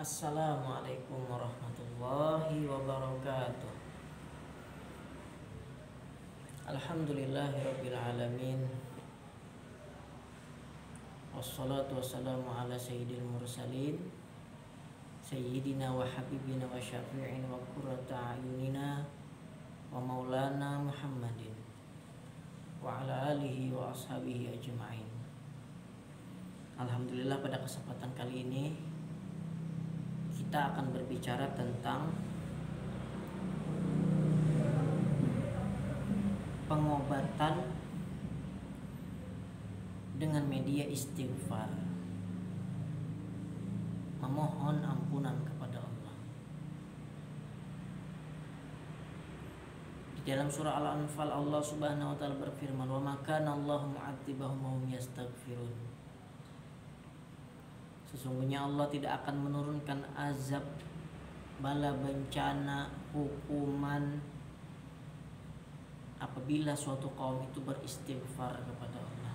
Assalamualaikum warahmatullahi wabarakatuh. Alhamdulillahirabbil alamin. Wassalatu wassalamu ala sayyidil mursalin sayyidina wa habibina wa syafi'ina wa qurrata a'yunina wa maulana Muhammadin wa ala alihi wa ashabihi ajma'in. Alhamdulillah, pada kesempatan kali ini kita akan berbicara tentang pengobatan dengan media istighfar, memohon ampunan kepada Allah. Di dalam surah Al-Anfal, Allah Subhanahu wa taala berfirman, "Wa ma kana Allahu mu'adzibahum wa hum yastaghfirun." Sesungguhnya Allah tidak akan menurunkan azab, bala bencana, hukuman apabila suatu kaum itu beristighfar kepada Allah.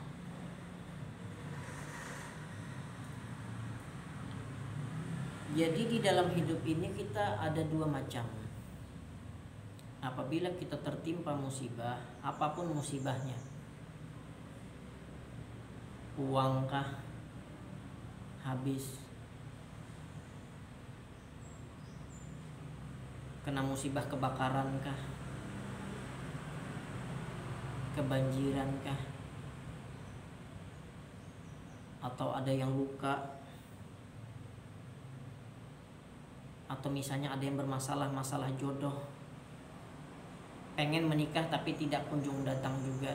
Jadi di dalam hidup ini kita ada dua macam. Apabila kita tertimpa musibah, apapun musibahnya, uangkah habis, kena musibah kebakaran kah, kebanjiran kah, atau ada yang luka, atau misalnya ada yang bermasalah masalah jodoh, pengen menikah tapi tidak kunjung datang juga.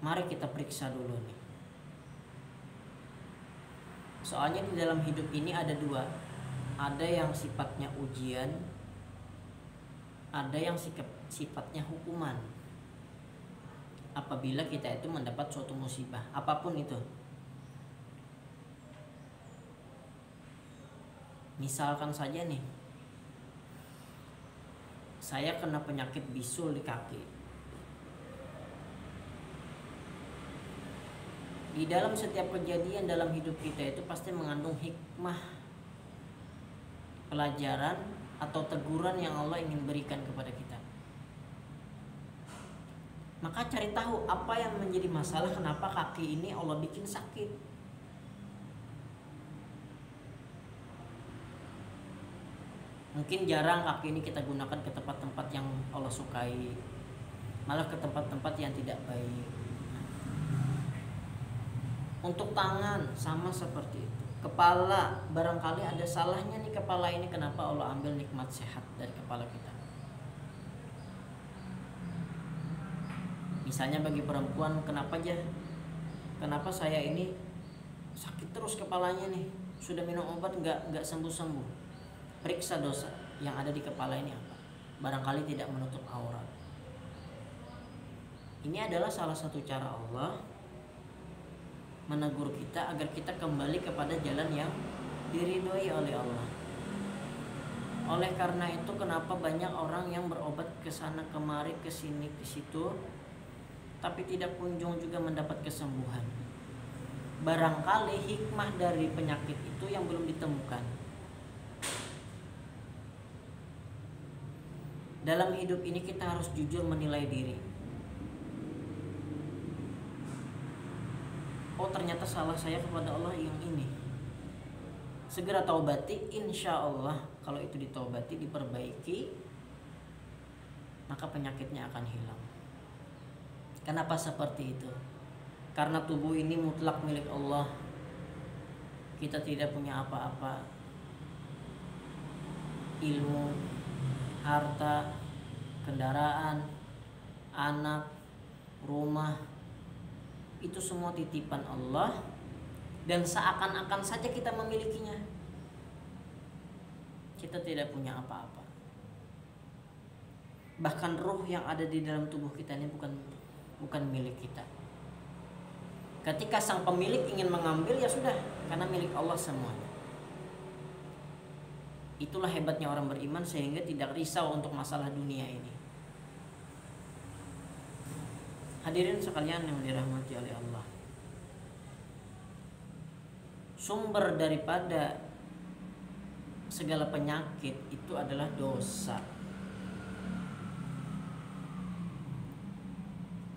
Mari kita periksa dulu nih. Soalnya di dalam hidup ini ada dua. Ada yang sifatnya ujian, ada yang sifatnya hukuman. Apabila kita itu mendapat suatu musibah, apapun itu. Misalkan saja nih, saya kena penyakit bisul di kaki. Di dalam setiap kejadian dalam hidup kita itu pasti mengandung hikmah, pelajaran atau teguran yang Allah ingin berikan kepada kita. Maka cari tahu apa yang menjadi masalah, kenapa kaki ini Allah bikin sakit. Mungkin jarang kaki ini kita gunakan ke tempat-tempat yang Allah sukai, malah ke tempat-tempat yang tidak baik. Untuk tangan sama seperti itu. Kepala, barangkali ada salahnya nih kepala ini, kenapa Allah ambil nikmat sehat dari kepala kita. Misalnya bagi perempuan, kenapa saya ini sakit terus kepalanya nih, sudah minum obat nggak sembuh-sembuh. Periksa dosa yang ada di kepala ini apa. Barangkali tidak menutup aurat. Ini adalah salah satu cara Allah menegur kita agar kita kembali kepada jalan yang diridhoi oleh Allah. Oleh karena itu, kenapa banyak orang yang berobat ke sana kemari, ke sini ke situ, tapi tidak kunjung juga mendapat kesembuhan. Barangkali hikmah dari penyakit itu yang belum ditemukan. Dalam hidup ini kita harus jujur menilai diri. Oh, ternyata salah saya kepada Allah yang ini. Segera taubati, insya Allah kalau itu ditaubati, diperbaiki, maka penyakitnya akan hilang. Kenapa seperti itu? Karena tubuh ini mutlak milik Allah. Kita tidak punya apa-apa. Ilmu, harta, kendaraan, anak, rumah, itu semua titipan Allah, dan seakan-akan saja kita memilikinya. Kita tidak punya apa-apa. Bahkan ruh yang ada di dalam tubuh kita ini bukan milik kita. Ketika sang pemilik ingin mengambil, ya sudah, karena milik Allah semuanya. Itulah hebatnya orang beriman, sehingga tidak risau untuk masalah dunia ini. Hadirin sekalian yang dirahmati oleh Allah, sumber daripada segala penyakit itu adalah dosa.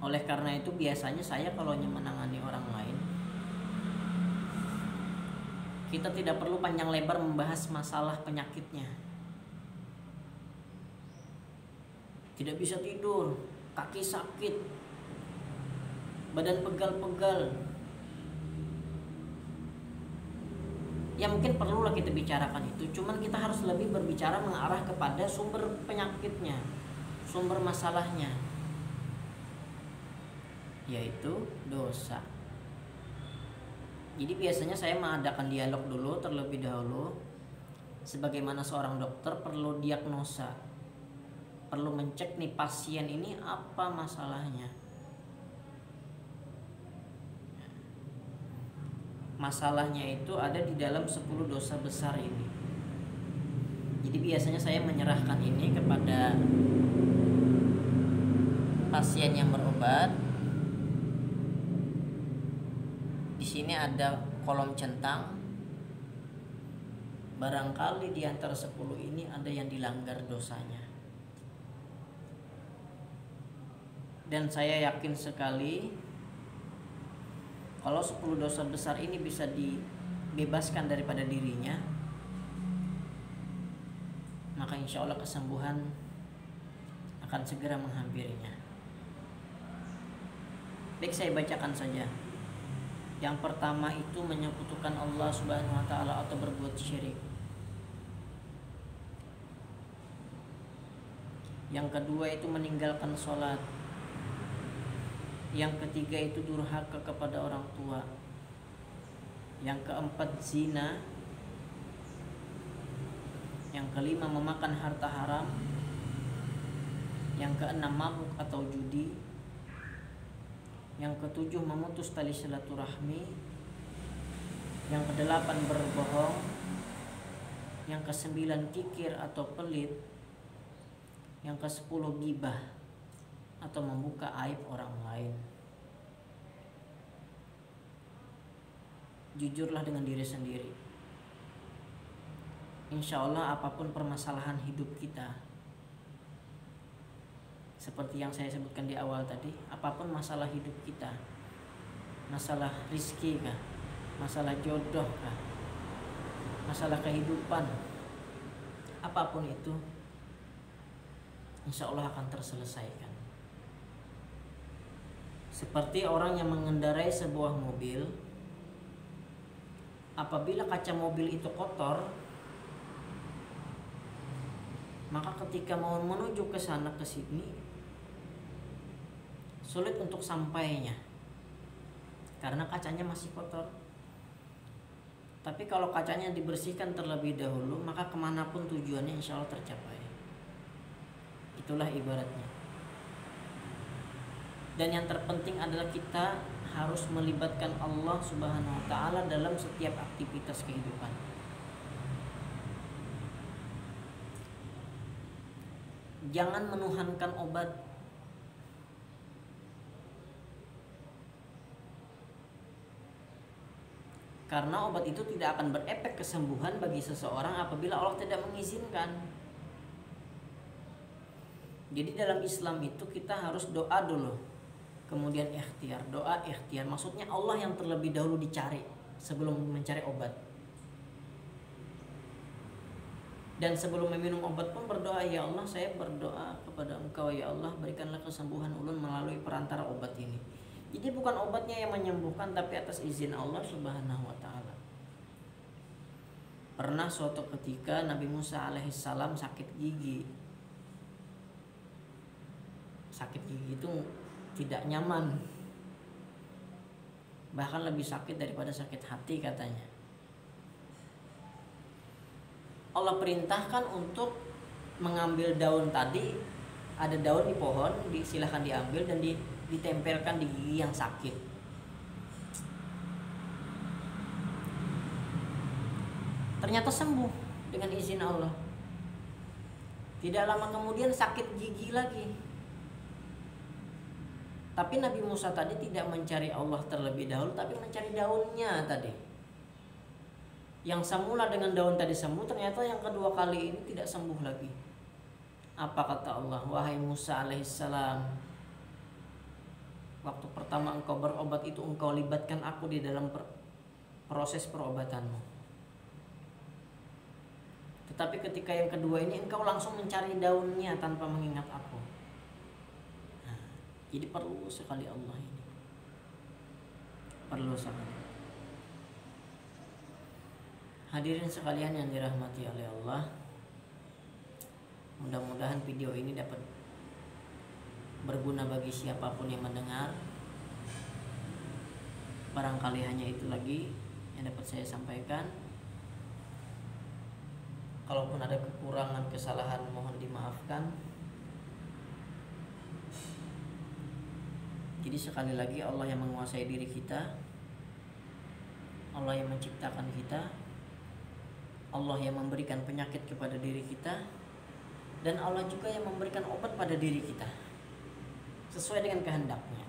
Oleh karena itu biasanya saya kalau menangani orang lain, kita tidak perlu panjang lebar membahas masalah penyakitnya. Tidak bisa tidur, kaki sakit, badan pegal-pegal. Ya mungkin perlulah kita bicarakan itu. Cuman kita harus lebih berbicara mengarah kepada sumber penyakitnya, sumber masalahnya, yaitu dosa. Jadi biasanya saya mengadakan dialog dulu terlebih dahulu. Sebagaimana seorang dokter perlu diagnosa, perlu mencek nih pasien ini apa masalahnya. Masalahnya itu ada di dalam 10 dosa besar ini. Jadi biasanya saya menyerahkan ini kepada pasien yang berobat. Di sini ada kolom centang. Barangkali di antara 10 ini ada yang dilanggar dosanya. Dan saya yakin sekali kalau 10 dosa besar ini bisa dibebaskan daripada dirinya, maka insya Allah kesembuhan akan segera menghampirinya. Baik, saya bacakan saja. Yang pertama itu menyekutukan Allah Subhanahu wa taala atau berbuat syirik. Yang kedua itu meninggalkan sholat. Yang ketiga itu durhaka kepada orang tua. Yang keempat zina. Yang kelima memakan harta haram. Yang keenam mabuk atau judi. Yang ketujuh memutus tali silaturahmi. Yang kedelapan berbohong. Yang kesembilan kikir atau pelit. Yang kesepuluh ghibah atau membuka aib orang lain. Jujurlah dengan diri sendiri. Insya Allah apapun permasalahan hidup kita, seperti yang saya sebutkan di awal tadi, apapun masalah hidup kita, masalah rizki kah, masalah jodoh kah, masalah kehidupan, apapun itu, insya Allah akan terselesaikan. Seperti orang yang mengendarai sebuah mobil, apabila kaca mobil itu kotor, maka ketika mau menuju ke sana ke sini sulit untuk sampainya karena kacanya masih kotor. Tapi kalau kacanya dibersihkan terlebih dahulu, maka kemanapun tujuannya insya Allah tercapai. Itulah ibaratnya. Dan yang terpenting adalah kita harus melibatkan Allah Subhanahu wa taala dalam setiap aktivitas kehidupan. Jangan menuhankan obat. Karena obat itu tidak akan berefek kesembuhan bagi seseorang apabila Allah tidak mengizinkan. Jadi dalam Islam itu kita harus doa dulu, kemudian ikhtiar. Doa ikhtiar maksudnya Allah yang terlebih dahulu dicari sebelum mencari obat. Dan sebelum meminum obat pun berdoa, ya Allah saya berdoa kepada Engkau, ya Allah berikanlah kesembuhan ulun melalui perantara obat ini. Jadi bukan obatnya yang menyembuhkan, tapi atas izin Allah Subhanahu wa taala. Pernah suatu ketika Nabi Musa alaihissalam sakit gigi. Sakit gigi itu tidak nyaman, bahkan lebih sakit daripada sakit hati katanya. Allah perintahkan untuk mengambil daun tadi, ada daun di pohon, silahkan diambil dan ditempelkan di gigi yang sakit. Ternyata sembuh dengan izin Allah. Tidak lama kemudian sakit gigi lagi. Tapi Nabi Musa tadi tidak mencari Allah terlebih dahulu, tapi mencari daunnya tadi. Yang semula dengan daun tadi sembuh, ternyata yang kedua kali ini tidak sembuh lagi. Apa kata Allah? Wahai Musa alaihissalam, waktu pertama engkau berobat itu engkau libatkan aku di dalam proses perobatanmu. Tetapi ketika yang kedua ini engkau langsung mencari daunnya tanpa mengingat aku. Nah, jadi perlu sekali Allah ini. Perlu sekali. Hadirin sekalian yang dirahmati oleh Allah, mudah-mudahan video ini dapat berguna bagi siapapun yang mendengar. Barangkali hanya itu lagi yang dapat saya sampaikan. Kalaupun ada kekurangan, kesalahan, mohon dimaafkan. Jadi sekali lagi, Allah yang menguasai diri kita, Allah yang menciptakan kita, Allah yang memberikan penyakit kepada diri kita, dan Allah juga yang memberikan obat pada diri kita sesuai dengan kehendaknya.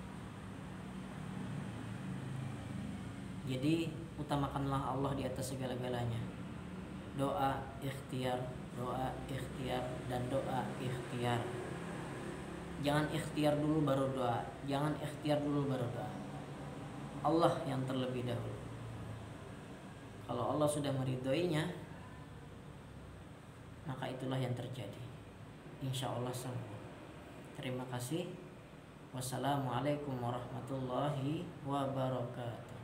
Jadi utamakanlah Allah di atas segala-galanya. Doa ikhtiar, dan doa ikhtiar. Jangan ikhtiar dulu baru doa, jangan ikhtiar dulu baru doa. Allah yang terlebih dahulu. Kalau Allah sudah meridhoinya, maka itulah yang terjadi. Insya Allah sembuh. Terima kasih. Wassalamualaikum warahmatullahi wabarakatuh.